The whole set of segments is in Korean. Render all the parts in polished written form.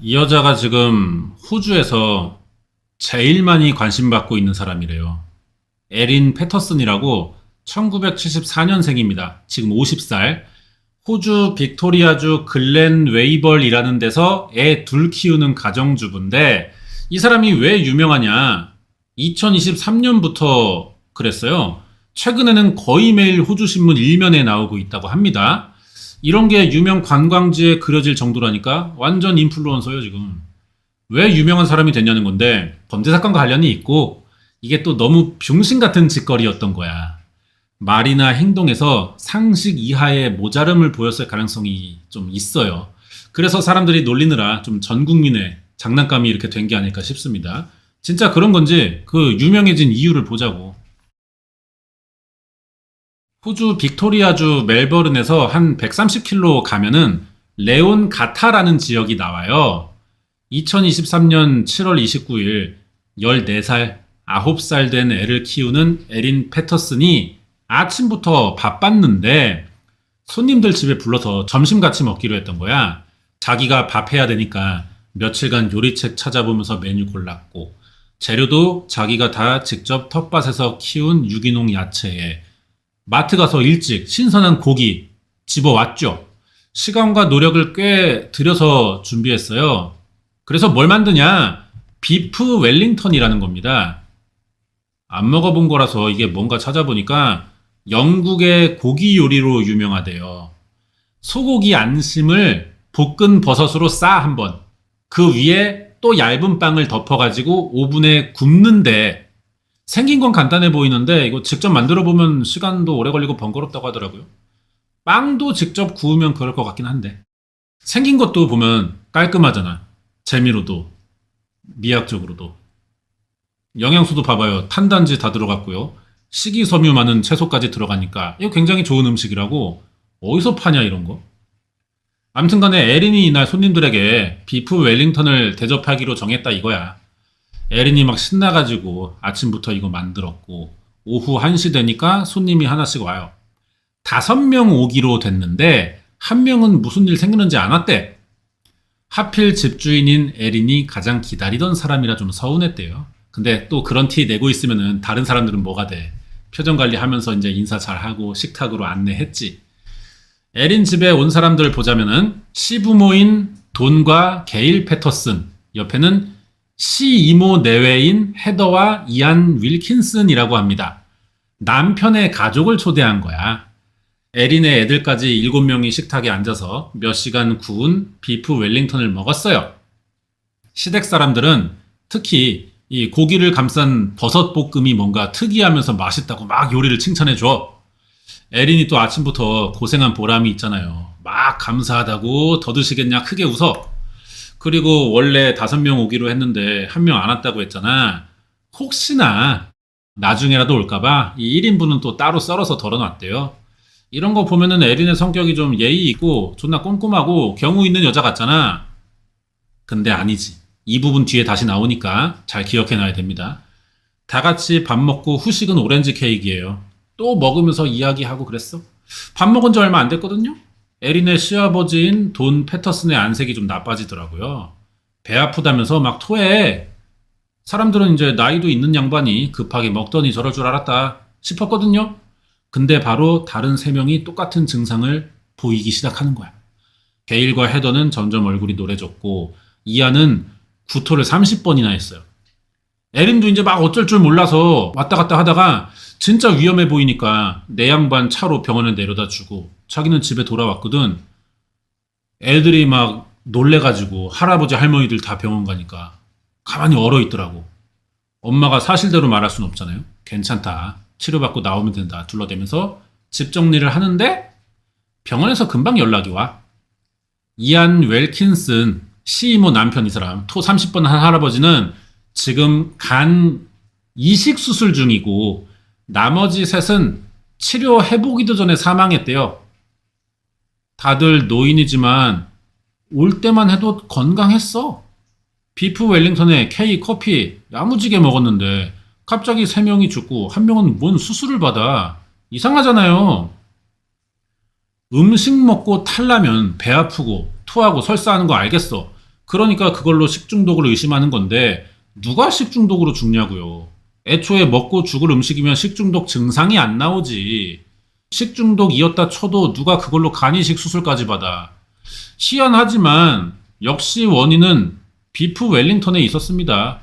이 여자가 지금 호주에서 제일 많이 관심받고 있는 사람이래요. 에린 패터슨이라고 1974년생입니다. 지금 50살. 호주 빅토리아주 글렌 웨이벌이라는 데서 애 둘 키우는 가정주부인데 이 사람이 왜 유명하냐? 2023년부터 그랬어요. 최근에는 거의 매일 호주 신문 일면에 나오고 있다고 합니다. 이런 게 유명 관광지에 그려질 정도라니까 완전 인플루언서예요, 지금. 왜 유명한 사람이 됐냐는 건데 범죄 사건과 관련이 있고 이게 또 너무 병신 같은 짓거리였던 거야. 말이나 행동에서 상식 이하의 모자름을 보였을 가능성이 좀 있어요. 그래서 사람들이 놀리느라 좀 전 국민의 장난감이 이렇게 된 게 아닐까 싶습니다. 진짜 그런 건지 그 유명해진 이유를 보자고. 호주 빅토리아주 멜버른에서 한 130km 가면은 레온 가타라는 지역이 나와요. 2023년 7월 29일 14살, 9살 된 애를 키우는 에린 패터슨이 아침부터 바빴는데 손님들 집에 불러서 점심 같이 먹기로 했던 거야. 자기가 밥해야 되니까 며칠간 요리책 찾아보면서 메뉴 골랐고 재료도 자기가 다 직접 텃밭에서 키운 유기농 야채에 마트 가서 일찍 신선한 고기 집어왔죠. 시간과 노력을 꽤 들여서 준비했어요. 그래서 뭘 만드냐? 비프 웰링턴이라는 겁니다. 안 먹어본 거라서 이게 뭔가 찾아보니까 영국의 고기 요리로 유명하대요. 소고기 안심을 볶은 버섯으로 싸 한번. 그 위에 또 얇은 빵을 덮어가지고 오븐에 굽는데 생긴 건 간단해 보이는데 이거 직접 만들어 보면 시간도 오래 걸리고 번거롭다고 하더라고요. 빵도 직접 구우면 그럴 것 같긴 한데 생긴 것도 보면 깔끔하잖아. 재미로도 미학적으로도 영양소도 봐봐요. 탄단지 다 들어갔고요. 식이섬유 많은 채소까지 들어가니까 이거 굉장히 좋은 음식이라고 어디서 파냐 이런 거. 아무튼 간에 에린이 이날 손님들에게 비프 웰링턴을 대접하기로 정했다 이거야. 에린이 막 신나가지고 아침부터 이거 만들었고 오후 1시 되니까 손님이 하나씩 와요. 5명 오기로 됐는데 한 명은 무슨 일 생기는지 안 왔대. 하필 집주인인 에린이 가장 기다리던 사람이라 좀 서운했대요. 근데 또 그런 티 내고 있으면은 다른 사람들은 뭐가 돼. 표정 관리하면서 이제 인사 잘하고 식탁으로 안내했지. 에린 집에 온 사람들 보자면은 시부모인 돈과 게일 패터슨, 옆에는 시이모 내외인 헤더와 이안 윌킨슨이라고 합니다. 남편의 가족을 초대한 거야. 에린의 애들까지 7명이 식탁에 앉아서 몇 시간 구운 비프 웰링턴을 먹었어요. 시댁 사람들은 특히 이 고기를 감싼 버섯 볶음이 뭔가 특이하면서 맛있다고 막 요리를 칭찬해줘. 에린이 또 아침부터 고생한 보람이 있잖아요. 막 감사하다고 더 드시겠냐 크게 웃어. 그리고 원래 5명 오기로 했는데 1명 안 왔다고 했잖아. 혹시나 나중에라도 올까봐 이 1인분은 또 따로 썰어서 덜어놨대요. 이런 거 보면은 에린의 성격이 좀 예의 있고 존나 꼼꼼하고 경우 있는 여자 같잖아. 근데 아니지. 이 부분 뒤에 다시 나오니까 잘 기억해놔야 됩니다. 다 같이 밥 먹고 후식은 오렌지 케이크예요. 또 먹으면서 이야기하고 그랬어. 밥 먹은 지 얼마 안 됐거든요. 에린의 시아버지인 돈 패터슨의 안색이 좀 나빠지더라고요. 배 아프다면서 막 토해. 사람들은 이제 나이도 있는 양반이 급하게 먹더니 저럴 줄 알았다 싶었거든요. 근데 바로 다른 3명이 똑같은 증상을 보이기 시작하는 거야. 게일과 헤더는 점점 얼굴이 노래졌고 이안은 구토를 30번이나 했어요. 에린도 이제 막 어쩔 줄 몰라서 왔다 갔다 하다가 진짜 위험해 보이니까 내 양반 차로 병원에 내려다 주고 자기는 집에 돌아왔거든. 애들이 막 놀래가지고 할아버지 할머니들 다 병원 가니까 가만히 얼어 있더라고. 엄마가 사실대로 말할 순 없잖아요. 괜찮다. 치료받고 나오면 된다. 둘러대면서 집 정리를 하는데 병원에서 금방 연락이 와. 이안 웰킨슨 시이모 남편 이 사람 토 30번 한 할아버지는 지금 간 이식 수술 중이고 나머지 셋은 치료 해보기도 전에 사망했대요. 다들 노인이지만 올 때만 해도 건강했어. 비프 웰링턴에 케이크, 커피 야무지게 먹었는데 갑자기 3명이 죽고 1명은 뭔 수술을 받아. 이상하잖아요. 음식 먹고 탈라면 배 아프고 토하고 설사하는 거 알겠어. 그러니까 그걸로 식중독을 의심하는 건데 누가 식중독으로 죽냐고요. 애초에 먹고 죽을 음식이면 식중독 증상이 안 나오지. 식중독이었다 쳐도 누가 그걸로 간이식 수술까지 받아. 희한하지만 역시 원인은 비프 웰링턴에 있었습니다.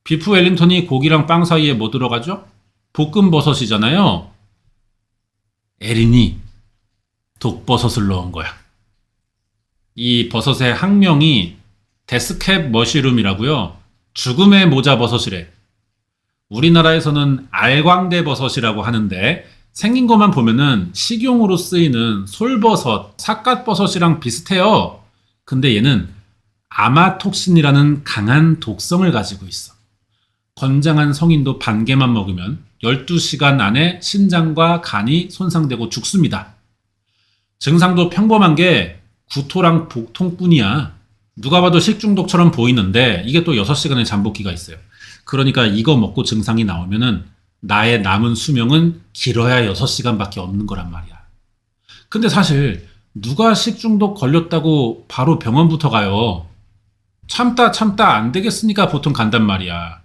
비프 웰링턴이 고기랑 빵 사이에 뭐 들어가죠? 볶음버섯이잖아요. 에린이 독버섯을 넣은 거야. 이 버섯의 학명이 데스캡 머시룸이라고요. 죽음의 모자 버섯이래. 우리나라에서는 알광대 버섯이라고 하는데 생긴 것만 보면은 식용으로 쓰이는 솔버섯, 삿갓버섯이랑 비슷해요. 근데 얘는 아마톡신이라는 강한 독성을 가지고 있어. 건장한 성인도 반 개만 먹으면 12시간 안에 신장과 간이 손상되고 죽습니다. 증상도 평범한 게 구토랑 복통뿐이야. 누가 봐도 식중독처럼 보이는데 이게 또 6시간의 잠복기가 있어요. 그러니까 이거 먹고 증상이 나오면은 나의 남은 수명은 길어야 6시간밖에 없는 거란 말이야. 근데 사실 누가 식중독 걸렸다고 바로 병원부터 가요. 참다 안 되겠으니까 보통 간단 말이야.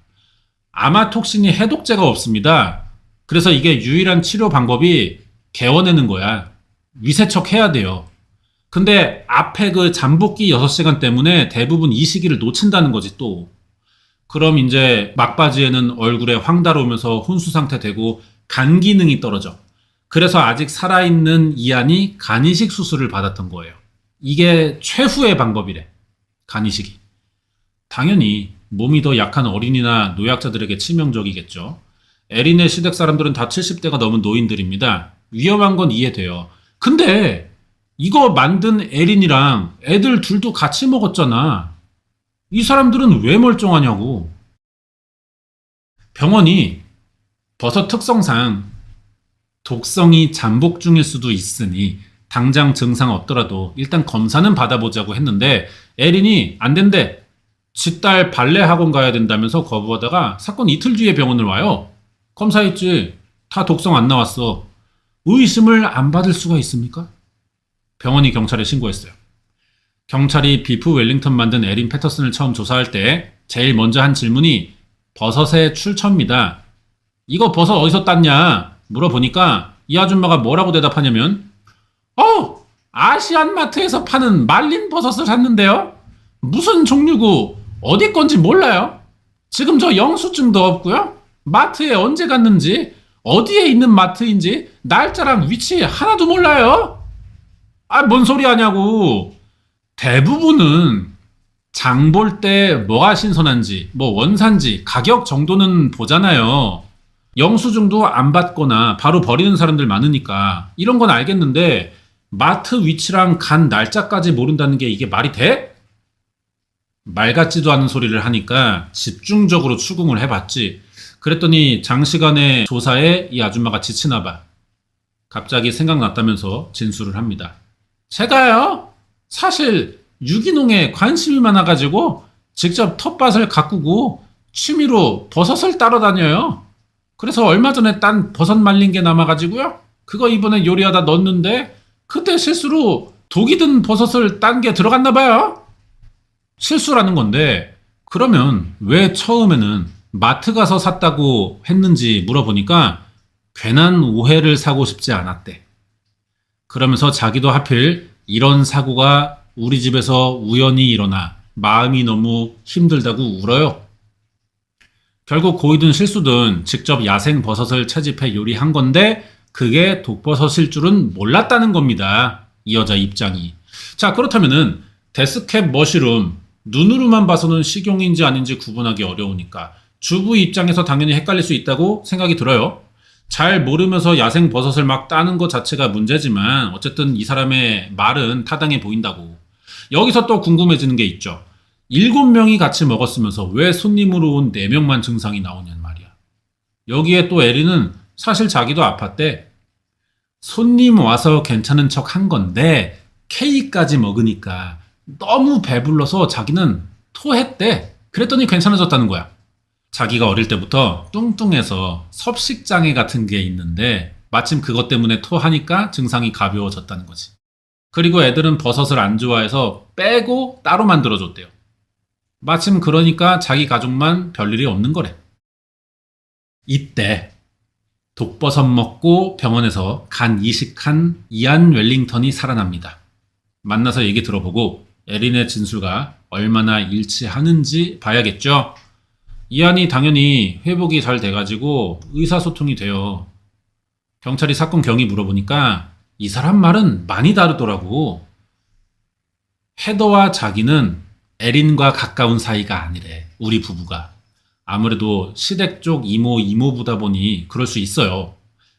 아마톡신이 해독제가 없습니다. 그래서 이게 유일한 치료 방법이 개워내는 거야. 위세척 해야 돼요. 근데 앞에 그 잠복기 6시간 때문에 대부분 이 시기를 놓친다는 거지 또. 그럼 이제 막바지에는 얼굴에 황달 오면서 혼수 상태 되고 간 기능이 떨어져. 그래서 아직 살아있는 이안이 간이식 수술을 받았던 거예요. 이게 최후의 방법이래. 간이식이. 당연히 몸이 더 약한 어린이나 노약자들에게 치명적이겠죠. 에린의 시댁 사람들은 다 70대가 넘은 노인들입니다. 위험한 건 이해돼요. 근데 이거 만든 에린이랑 애들 둘도 같이 먹었잖아. 이 사람들은 왜 멀쩡하냐고. 병원이 버섯 특성상 독성이 잠복 중일 수도 있으니 당장 증상 없더라도 일단 검사는 받아보자고 했는데 에린이 안 된대. 지 딸 발레 학원 가야 된다면서 거부하다가 사건 이틀 뒤에 병원을 와요. 검사했지. 다 독성 안 나왔어. 의심을 안 받을 수가 있습니까? 병원이 경찰에 신고했어요. 경찰이 비프 웰링턴 만든 에린 패터슨을 처음 조사할 때 제일 먼저 한 질문이 버섯의 출처입니다. 이거 버섯 어디서 땄냐? 물어보니까 이 아줌마가 뭐라고 대답하냐면 아시안마트에서 파는 말린 버섯을 샀는데요. 무슨 종류고 어디 건지 몰라요. 지금 저 영수증도 없고요. 마트에 언제 갔는지 어디에 있는 마트인지 날짜랑 위치 하나도 몰라요. 뭔 소리 하냐고. 대부분은 장 볼 때 뭐가 신선한지, 뭐 원산지, 가격 정도는 보잖아요. 영수증도 안 받거나 바로 버리는 사람들 많으니까 이런 건 알겠는데 마트 위치랑 간 날짜까지 모른다는 게 이게 말이 돼? 말 같지도 않은 소리를 하니까 집중적으로 추궁을 해봤지. 그랬더니 장시간의 조사에 이 아줌마가 지치나 봐. 갑자기 생각났다면서 진술을 합니다. 제가요? 사실 유기농에 관심이 많아가지고 직접 텃밭을 가꾸고 취미로 버섯을 따러 다녀요. 그래서 얼마 전에 딴 버섯 말린 게 남아가지고요. 그거 이번에 요리하다 넣었는데 그때 실수로 독이 든 버섯을 딴 게 들어갔나 봐요. 실수라는 건데 그러면 왜 처음에는 마트 가서 샀다고 했는지 물어보니까 괜한 오해를 사고 싶지 않았대. 그러면서 자기도 하필 이런 사고가 우리 집에서 우연히 일어나 마음이 너무 힘들다고 울어요. 결국 고이든 실수든 직접 야생 버섯을 채집해 요리한 건데 그게 독버섯일 줄은 몰랐다는 겁니다. 이 여자 입장이. 자, 그렇다면은 데스캡 머시룸 눈으로만 봐서는 식용인지 아닌지 구분하기 어려우니까 주부 입장에서 당연히 헷갈릴 수 있다고 생각이 들어요. 잘 모르면서 야생 버섯을 막 따는 것 자체가 문제지만 어쨌든 이 사람의 말은 타당해 보인다고. 여기서 또 궁금해지는 게 있죠. 7명이 같이 먹었으면서 왜 손님으로 온 4명만 증상이 나오냐는 말이야. 여기에 또 에리는 사실 자기도 아팠대. 손님 와서 괜찮은 척 한 건데 케이크까지 먹으니까 너무 배불러서 자기는 토했대. 그랬더니 괜찮아졌다는 거야. 자기가 어릴 때부터 뚱뚱해서 섭식장애 같은 게 있는데 마침 그것 때문에 토하니까 증상이 가벼워졌다는 거지. 그리고 애들은 버섯을 안 좋아해서 빼고 따로 만들어줬대요. 마침 그러니까 자기 가족만 별일이 없는 거래. 이때 독버섯 먹고 병원에서 간 이식한 이안 웰링턴이 살아납니다. 만나서 얘기 들어보고 에린의 진술과 얼마나 일치하는지 봐야겠죠. 이안이 당연히 회복이 잘 돼가지고 의사소통이 돼요. 경찰이 사건 경위 물어보니까 이 사람 말은 많이 다르더라고. 헤더와 자기는 에린과 가까운 사이가 아니래. 우리 부부가. 아무래도 시댁 쪽 이모부다 보니 그럴 수 있어요.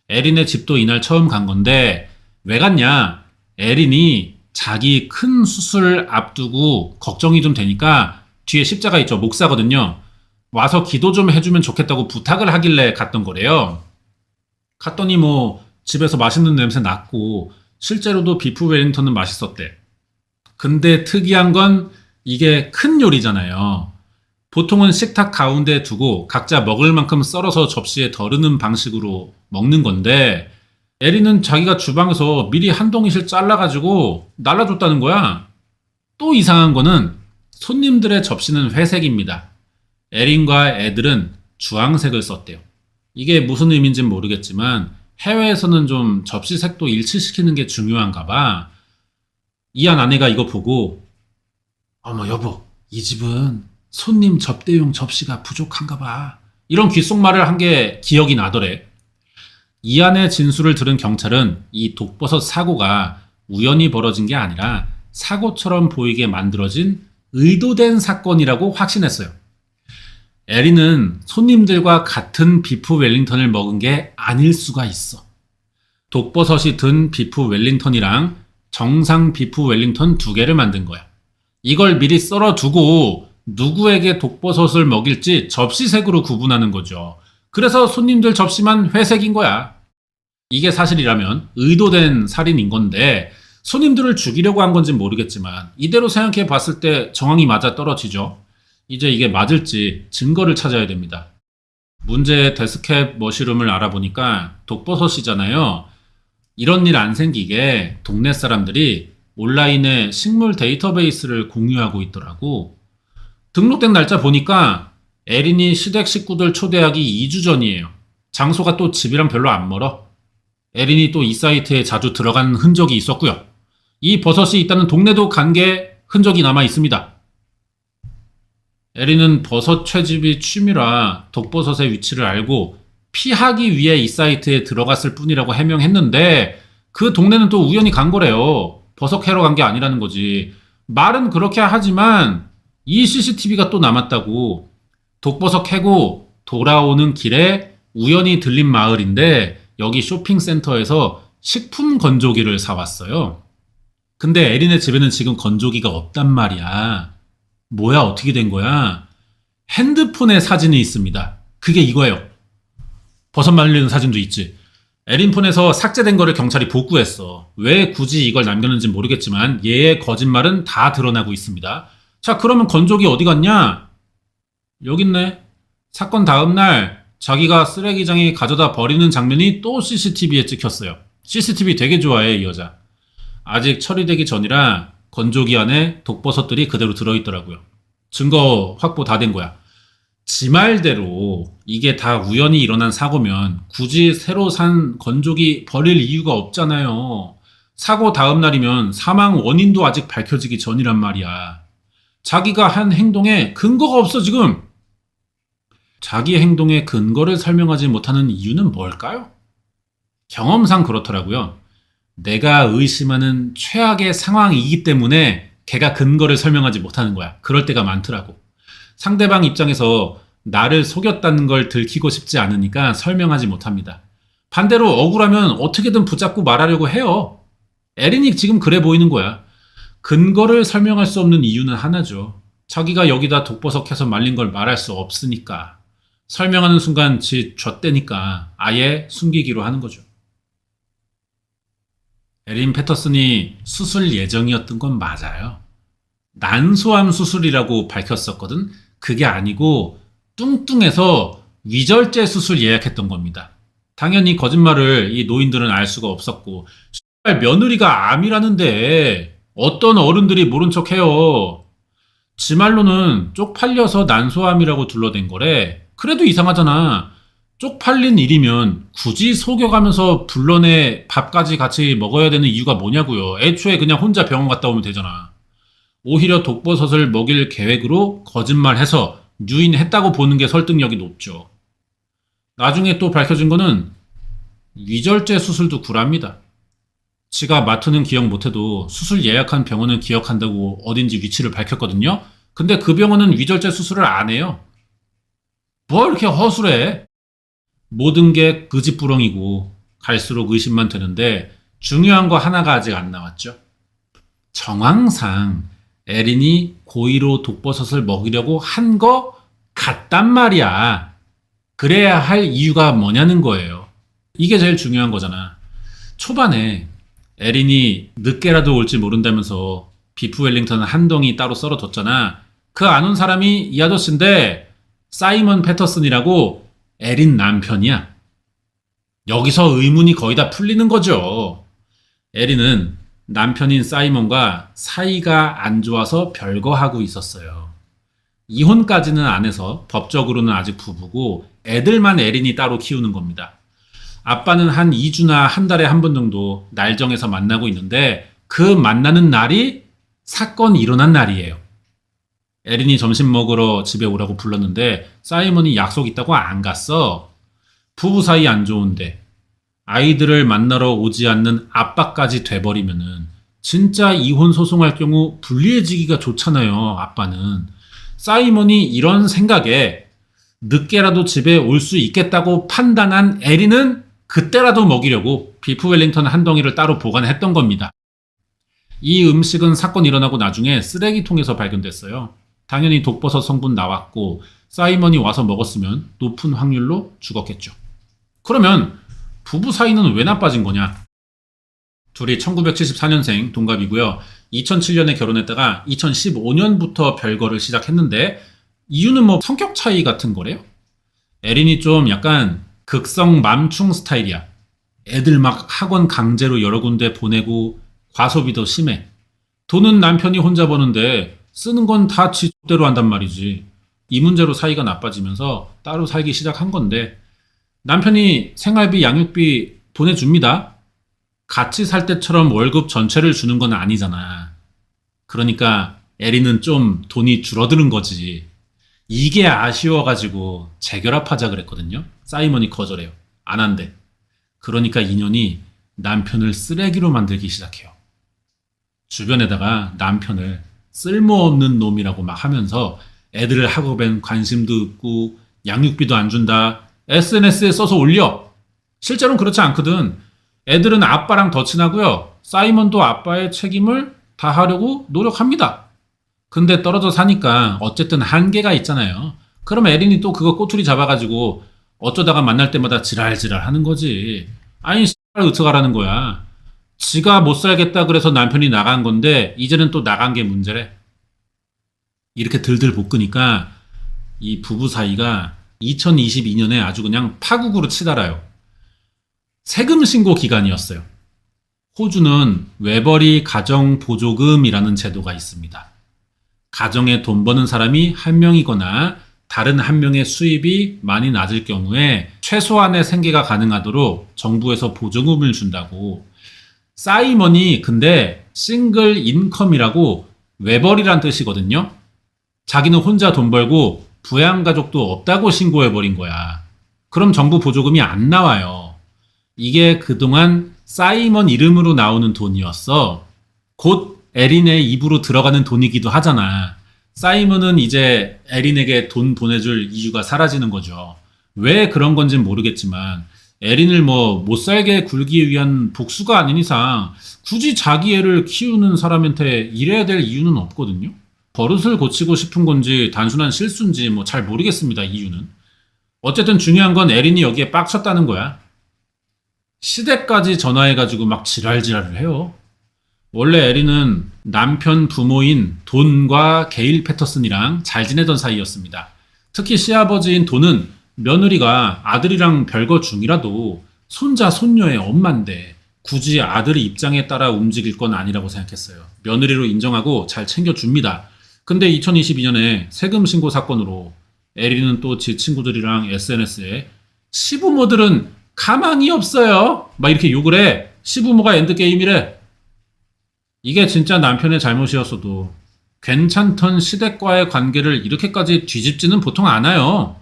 에린의 집도 이날 처음 간 건데 왜 갔냐? 에린이 자기 큰 수술 앞두고 걱정이 좀 되니까 뒤에 십자가 있죠. 목사거든요. 와서 기도 좀 해주면 좋겠다고 부탁을 하길래 갔던 거래요. 갔더니 집에서 맛있는 냄새 났고 실제로도 비프 웰링턴은 맛있었대. 근데 특이한 건 이게 큰 요리잖아요. 보통은 식탁 가운데 두고 각자 먹을 만큼 썰어서 접시에 덜으는 방식으로 먹는 건데 에린은 자기가 주방에서 미리 한 덩이씩 잘라가지고 날라줬다는 거야. 또 이상한 거는 손님들의 접시는 회색입니다. 에린과 애들은 주황색을 썼대요. 이게 무슨 의미인지는 모르겠지만 해외에서는 좀 접시 색도 일치시키는 게 중요한가 봐. 이한 아내가 이거 보고 어머 여보, 이 집은 손님 접대용 접시가 부족한가 봐. 이런 귓속말을 한 게 기억이 나더래. 이안의 진술을 들은 경찰은 이 독버섯 사고가 우연히 벌어진 게 아니라 사고처럼 보이게 만들어진 의도된 사건이라고 확신했어요. 에린은 손님들과 같은 비프 웰링턴을 먹은 게 아닐 수가 있어. 독버섯이 든 비프 웰링턴이랑 정상 비프 웰링턴 2개를 만든 거야. 이걸 미리 썰어두고 누구에게 독버섯을 먹일지 접시색으로 구분하는 거죠. 그래서 손님들 접시만 회색인 거야. 이게 사실이라면 의도된 살인인 건데 손님들을 죽이려고 한 건지 모르겠지만 이대로 생각해 봤을 때 정황이 맞아 떨어지죠. 이제 이게 맞을지 증거를 찾아야 됩니다. 문제의 데스캡 머시룸을 알아보니까 독버섯이잖아요. 이런 일 안 생기게 동네 사람들이 온라인에 식물 데이터베이스를 공유하고 있더라고. 등록된 날짜 보니까 에린이 시댁 식구들 초대하기 2주 전이에요. 장소가 또 집이랑 별로 안 멀어. 에린이 또 이 사이트에 자주 들어간 흔적이 있었고요. 이 버섯이 있다는 동네도 간 게 흔적이 남아 있습니다. 에린은 버섯 채집이 취미라 독버섯의 위치를 알고 피하기 위해 이 사이트에 들어갔을 뿐이라고 해명했는데 그 동네는 또 우연히 간 거래요. 버섯 캐러 간 게 아니라는 거지. 말은 그렇게 하지만 이 CCTV가 또 남았다고. 독버섯 캐고 돌아오는 길에 우연히 들린 마을인데 여기 쇼핑센터에서 식품 건조기를 사왔어요. 근데 에린의 집에는 지금 건조기가 없단 말이야. 뭐야, 어떻게 된 거야? 핸드폰에 사진이 있습니다. 그게 이거예요. 버섯 말리는 사진도 있지. 에린 폰에서 삭제된 거를 경찰이 복구했어. 왜 굳이 이걸 남겼는지 모르겠지만 얘의 거짓말은 다 드러나고 있습니다. 자, 그러면 건조기 어디 갔냐? 여기 있네. 사건 다음 날 자기가 쓰레기장에 가져다 버리는 장면이 또 CCTV에 찍혔어요. CCTV 되게 좋아해, 이 여자. 아직 처리되기 전이라 건조기 안에 독버섯들이 그대로 들어있더라고요. 증거 확보 다 된 거야. 지 말대로 이게 다 우연히 일어난 사고면 굳이 새로 산 건조기 버릴 이유가 없잖아요. 사고 다음 날이면 사망 원인도 아직 밝혀지기 전이란 말이야. 자기가 한 행동에 근거가 없어 지금. 자기 행동의 근거를 설명하지 못하는 이유는 뭘까요? 경험상 그렇더라고요. 내가 의심하는 최악의 상황이기 때문에 걔가 근거를 설명하지 못하는 거야. 그럴 때가 많더라고. 상대방 입장에서 나를 속였다는 걸 들키고 싶지 않으니까 설명하지 못합니다. 반대로 억울하면 어떻게든 붙잡고 말하려고 해요. 에린이 지금 그래 보이는 거야. 근거를 설명할 수 없는 이유는 하나죠. 자기가 여기다 독버섯 캐서 말린 걸 말할 수 없으니까. 설명하는 순간 지 젖대니까 아예 숨기기로 하는 거죠. 에린 패터슨이 수술 예정이었던 건 맞아요. 난소암 수술이라고 밝혔었거든. 그게 아니고 뚱뚱해서 위절제 수술 예약했던 겁니다. 당연히 거짓말을 이 노인들은 알 수가 없었고 며느리가 암이라는데 어떤 어른들이 모른 척해요. 지 말로는 쪽팔려서 난소암이라고 둘러댄 거래. 그래도 이상하잖아. 쪽팔린 일이면 굳이 속여가면서 불러내 밥까지 같이 먹어야 되는 이유가 뭐냐고요. 애초에 그냥 혼자 병원 갔다 오면 되잖아. 오히려 독버섯을 먹일 계획으로 거짓말해서 유인했다고 보는 게 설득력이 높죠. 나중에 또 밝혀진 거는 위절제 수술도 구랍니다. 지가 마트는 기억 못해도 수술 예약한 병원은 기억한다고 어딘지 위치를 밝혔거든요. 근데 그 병원은 위절제 수술을 안 해요. 뭐 이렇게 허술해? 모든 게 그지부렁이고 갈수록 의심만 되는데 중요한 거 하나가 아직 안 나왔죠. 정황상 에린이 고의로 독버섯을 먹이려고 한 거 같단 말이야. 그래야 할 이유가 뭐냐는 거예요. 이게 제일 중요한 거잖아. 초반에 에린이 늦게라도 올지 모른다면서 비프 웰링턴 한 덩이 따로 썰어뒀잖아. 그 안 온 사람이 이 아저씨인데 사이먼 패터슨이라고 에린 남편이야. 여기서 의문이 거의 다 풀리는 거죠. 에린은 남편인 사이먼과 사이가 안 좋아서 별거하고 있었어요. 이혼까지는 안 해서 법적으로는 아직 부부고 애들만 에린이 따로 키우는 겁니다. 아빠는 한 2주나 한 달에 한 번 정도 날 정해서 만나고 있는데 그 만나는 날이 사건이 일어난 날이에요. 에린이 점심 먹으러 집에 오라고 불렀는데 사이먼이 약속 있다고 안 갔어. 부부 사이 안 좋은데 아이들을 만나러 오지 않는 아빠까지 돼버리면은 진짜 이혼 소송할 경우 불리해지기가 좋잖아요. 아빠는. 사이먼이 이런 생각에 늦게라도 집에 올 수 있겠다고 판단한 에린은 그때라도 먹이려고 비프 웰링턴 한 덩이를 따로 보관했던 겁니다. 이 음식은 사건 일어나고 나중에 쓰레기통에서 발견됐어요. 당연히 독버섯 성분 나왔고 사이먼이 와서 먹었으면 높은 확률로 죽었겠죠. 그러면 부부 사이는 왜 나빠진 거냐? 둘이 1974년생 동갑이고요. 2007년에 결혼했다가 2015년부터 별거를 시작했는데 이유는 뭐 성격 차이 같은 거래요. 에린이 좀 약간 극성 맘충 스타일이야. 애들 막 학원 강제로 여러 군데 보내고 과소비도 심해. 돈은 남편이 혼자 버는데 쓰는 건 다 지대로 한단 말이지. 이 문제로 사이가 나빠지면서 따로 살기 시작한 건데 남편이 생활비, 양육비 보내줍니다. 같이 살 때처럼 월급 전체를 주는 건 아니잖아. 그러니까 에린은 좀 돈이 줄어드는 거지. 이게 아쉬워가지고 재결합하자 그랬거든요. 사이먼이 거절해요. 안 한대. 그러니까 인연이 남편을 쓰레기로 만들기 시작해요. 주변에다가 남편을 쓸모없는 놈이라고 막 하면서 애들을 학업엔 관심도 없고 양육비도 안 준다. SNS에 써서 올려. 실제로는 그렇지 않거든. 애들은 아빠랑 더 친하고요. 사이먼도 아빠의 책임을 다하려고 노력합니다. 근데 떨어져 사니까 어쨌든 한계가 있잖아요. 그럼 에린이 또 그거 꼬투리 잡아가지고 어쩌다가 만날 때마다 지랄지랄 하는 거지. 아니 어떡하라는 거야. 지가 못 살겠다 그래서 남편이 나간 건데 이제는 또 나간 게 문제래. 이렇게 들들 볶으니까 이 부부 사이가 2022년에 아주 그냥 파국으로 치달아요. 세금 신고 기간이었어요. 호주는 외벌이 가정보조금이라는 제도가 있습니다. 가정에 돈 버는 사람이 한 명이거나 다른 한 명의 수입이 많이 낮을 경우에 최소한의 생계가 가능하도록 정부에서 보조금을 준다고. 사이먼이 근데 싱글 인컴이라고 외벌이란 뜻이거든요. 자기는 혼자 돈 벌고 부양가족도 없다고 신고해버린 거야. 그럼 정부 보조금이 안 나와요. 이게 그동안 사이먼 이름으로 나오는 돈이었어. 곧 에린의 입으로 들어가는 돈이기도 하잖아. 사이먼은 이제 에린에게 돈 보내줄 이유가 사라지는 거죠. 왜 그런 건진 모르겠지만 에린을 뭐 못살게 굴기 위한 복수가 아닌 이상 굳이 자기 애를 키우는 사람한테 이래야 될 이유는 없거든요. 버릇을 고치고 싶은 건지 단순한 실수인지 뭐 잘 모르겠습니다. 이유는. 어쨌든 중요한 건 에린이 여기에 빡쳤다는 거야. 시댁까지 전화해가지고 막 지랄지랄을 해요. 원래 에린은 남편 부모인 돈과 게일 패터슨이랑 잘 지내던 사이였습니다. 특히 시아버지인 돈은 며느리가 아들이랑 별거 중이라도 손자 손녀의 엄마인데 굳이 아들의 입장에 따라 움직일 건 아니라고 생각했어요. 며느리로 인정하고 잘 챙겨줍니다. 근데 2022년에 세금 신고 사건으로 에린은 또 지 친구들이랑 SNS에 시부모들은 가망이 없어요. 막 이렇게 욕을 해. 시부모가 엔드게임이래. 이게 진짜 남편의 잘못이었어도 괜찮던 시댁과의 관계를 이렇게까지 뒤집지는 보통 않아요.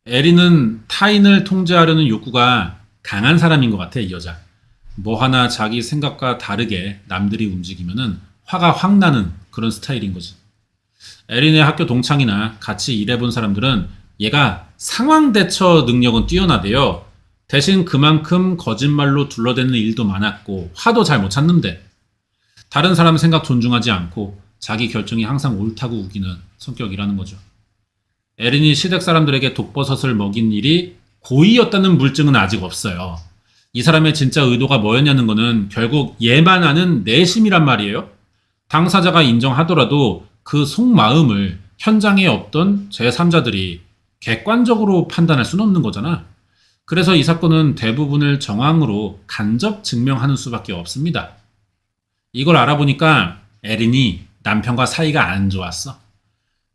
에린은 타인을 통제하려는 욕구가 강한 사람인 것 같아, 이 여자. 뭐 하나 자기 생각과 다르게 남들이 움직이면은 화가 확 나는 그런 스타일인 거지. 에린의 학교 동창이나 같이 일해본 사람들은 얘가 상황 대처 능력은 뛰어나대요. 대신 그만큼 거짓말로 둘러대는 일도 많았고 화도 잘 못 찾는데 다른 사람 생각 존중하지 않고 자기 결정이 항상 옳다고 우기는 성격이라는 거죠. 에린이 시댁 사람들에게 독버섯을 먹인 일이 고의였다는 물증은 아직 없어요. 이 사람의 진짜 의도가 뭐였냐는 거는 결국 얘만 아는 내심이란 말이에요. 당사자가 인정하더라도 그 속마음을 현장에 없던 제3자들이 객관적으로 판단할 수는 없는 거잖아. 그래서 이 사건은 대부분을 정황으로 간접 증명하는 수밖에 없습니다. 이걸 알아보니까 에린이 남편과 사이가 안 좋았어.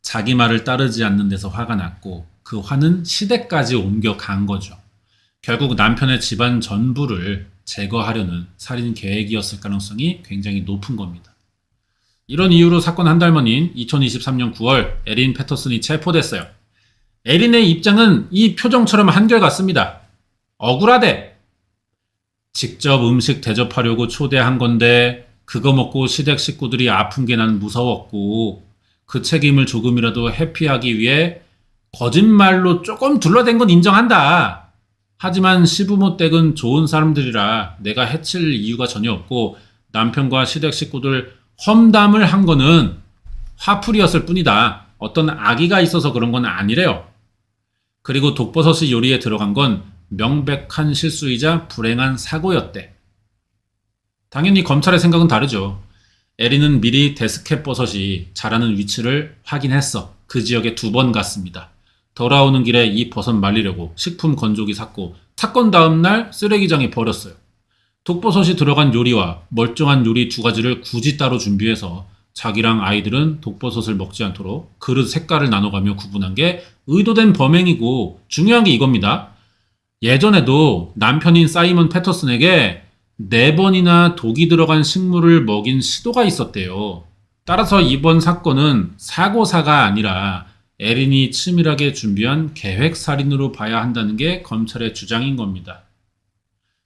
자기 말을 따르지 않는 데서 화가 났고 그 화는 시댁까지 옮겨간 거죠. 결국 남편의 집안 전부를 제거하려는 살인 계획이었을 가능성이 굉장히 높은 겁니다. 이런 이유로 사건 한 달 만인 2023년 9월 에린 패터슨이 체포됐어요. 에린의 입장은 이 표정처럼 한결같습니다. 억울하대. 직접 음식 대접하려고 초대한 건데 그거 먹고 시댁 식구들이 아픈 게 난 무서웠고 그 책임을 조금이라도 회피하기 위해 거짓말로 조금 둘러댄 건 인정한다. 하지만 시부모 댁은 좋은 사람들이라 내가 해칠 이유가 전혀 없고 남편과 시댁 식구들 험담을 한 거는 화풀이였을 뿐이다. 어떤 악의가 있어서 그런 건 아니래요. 그리고 독버섯이 요리에 들어간 건 명백한 실수이자 불행한 사고였대. 당연히 검찰의 생각은 다르죠. 에린은 미리 데스캡 버섯이 자라는 위치를 확인했어. 그 지역에 2번 갔습니다. 돌아오는 길에 이 버섯 말리려고 식품 건조기 샀고 사건 다음날 쓰레기장에 버렸어요. 독버섯이 들어간 요리와 멀쩡한 요리 2가지를 굳이 따로 준비해서 자기랑 아이들은 독버섯을 먹지 않도록 그릇 색깔을 나눠가며 구분한 게 의도된 범행이고 중요한 게 이겁니다. 예전에도 남편인 사이먼 패터슨에게 4번이나 독이 들어간 식물을 먹인 시도가 있었대요. 따라서 이번 사건은 사고사가 아니라 에린이 치밀하게 준비한 계획살인으로 봐야 한다는 게 검찰의 주장인 겁니다.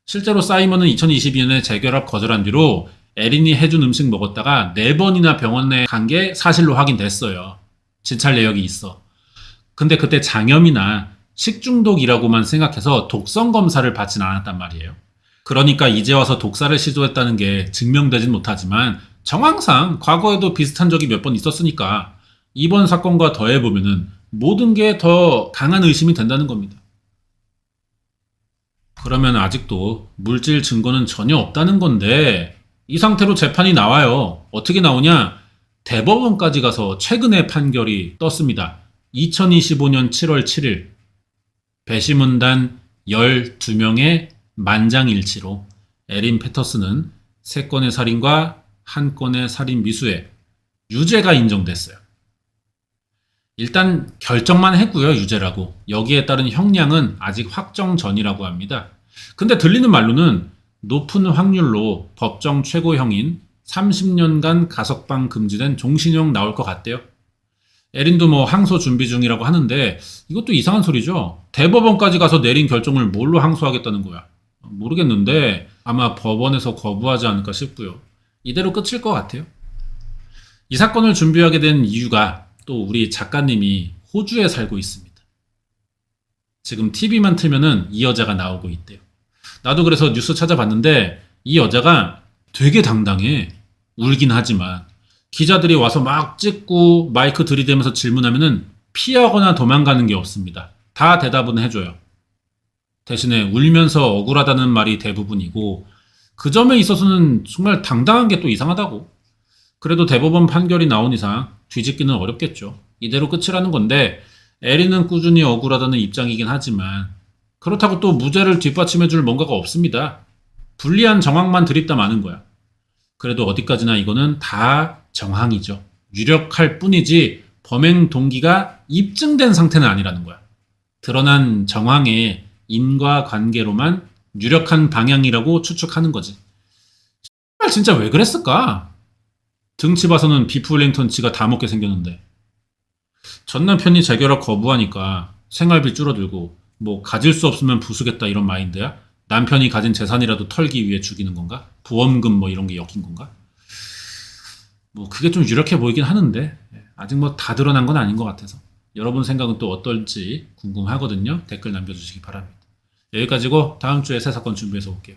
실제로 사이먼은 2022년에 재결합 거절한 뒤로 에린이 해준 음식 먹었다가 4번이나 병원에 간 게 사실로 확인됐어요. 진찰 내역이 있어. 근데 그때 장염이나 식중독이라고만 생각해서 독성 검사를 받진 않았단 말이에요. 그러니까 이제 와서 독사를 시도했다는 게 증명되진 못하지만 정황상 과거에도 비슷한 적이 몇 번 있었으니까 이번 사건과 더해보면은 모든 게 더 강한 의심이 된다는 겁니다. 그러면 아직도 물질 증거는 전혀 없다는 건데 이 상태로 재판이 나와요. 어떻게 나오냐? 대법원까지 가서 최근에 판결이 떴습니다. 2025년 7월 7일 배심원단 12명의 만장일치로 에린 패터슨은 3건의 살인과 1건의 살인 미수에 유죄가 인정됐어요. 일단 결정만 했고요. 유죄라고. 여기에 따른 형량은 아직 확정 전이라고 합니다. 근데 들리는 말로는 높은 확률로 법정 최고형인 30년간 가석방 금지된 종신형 나올 것 같대요. 에린도 뭐 항소 준비 중이라고 하는데 이것도 이상한 소리죠. 대법원까지 가서 내린 결정을 뭘로 항소하겠다는 거야. 모르겠는데 아마 법원에서 거부하지 않을까 싶고요. 이대로 끝일 것 같아요. 이 사건을 준비하게 된 이유가 또 우리 작가님이 호주에 살고 있습니다. 지금 TV만 틀면은 이 여자가 나오고 있대요. 나도 그래서 뉴스 찾아봤는데 이 여자가 되게 당당해. 울긴 하지만 기자들이 와서 막 찍고 마이크 들이대면서 질문하면은 피하거나 도망가는 게 없습니다. 다 대답은 해줘요. 대신에 울면서 억울하다는 말이 대부분이고 그 점에 있어서는 정말 당당한 게 또 이상하다고. 그래도 대법원 판결이 나온 이상 뒤집기는 어렵겠죠. 이대로 끝이라는 건데 에린은 꾸준히 억울하다는 입장이긴 하지만 그렇다고 또 무죄를 뒷받침해줄 뭔가가 없습니다. 불리한 정황만 드립다 마는 거야. 그래도 어디까지나 이거는 다 정황이죠. 유력할 뿐이지 범행 동기가 입증된 상태는 아니라는 거야. 드러난 정황의 인과관계로만 유력한 방향이라고 추측하는 거지. 진짜 왜 그랬을까? 등치 봐서는 비프 웰링턴 지가 다 먹게 생겼는데. 전 남편이 재결합 거부하니까 생활비 줄어들고 뭐 가질 수 없으면 부수겠다 이런 마인드야? 남편이 가진 재산이라도 털기 위해 죽이는 건가? 보험금 뭐 이런 게 엮인 건가? 뭐 그게 좀 유력해 보이긴 하는데 아직 뭐 다 드러난 건 아닌 것 같아서 여러분 생각은 또 어떨지 궁금하거든요. 댓글 남겨주시기 바랍니다. 여기까지고 다음 주에 새 사건 준비해서 올게요.